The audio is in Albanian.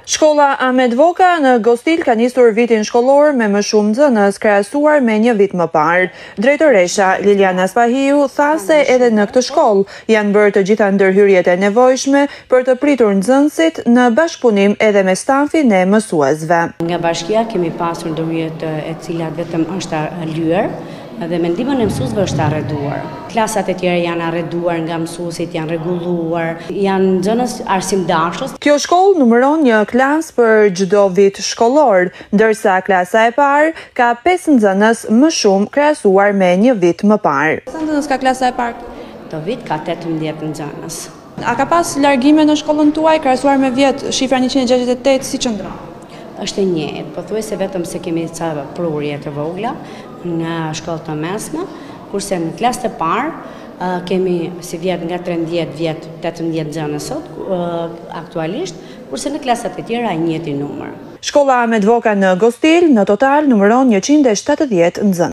Shkolla Ahmet Voka në Gostil ka nisur vitin shkollor me më shumë nxënës krahasuar me një vit më parë. Drejtoresha Liliana Spahiu tha se edhe në këtë shkollë janë bërë të gjitha ndërhyrjet e nevojshme për të pritur nxënësit në bashkëpunim edhe me stafin e mësuesve. Nga bashkia kemi pasur ndërhyrjet e cilat vetëm është lyer dhe me ndihmën e mësuesve është arreduar. Klasat e tjera janë arreduar nga mësuesit, janë rregulluar, janë nxënës arsimdashës. Kjo shkollë numëron një klas për çdo vit shkollor, ndërsa klasa e parë ka 5 nxënës më shumë krahasuar me një vit më parë. Sa nxënës ka klasa e parë? Këtë vit ka 18 nxënës. A ka pas largime në shkollën tuaj krahasuar me vjet, shifra 168 si qëndron? Është e njëjtë, pothuajse vetëm se kemi ca prurje të vogla nga shkollët e mesme, kurse në klasën e parë kemi si vjet nga 13 vjet 18 nxënës sot aktualisht, kurse në klasat e tjera njëjti numër. Shkolla Ahmet Voka në Gostil në total numëron 170 nxënës.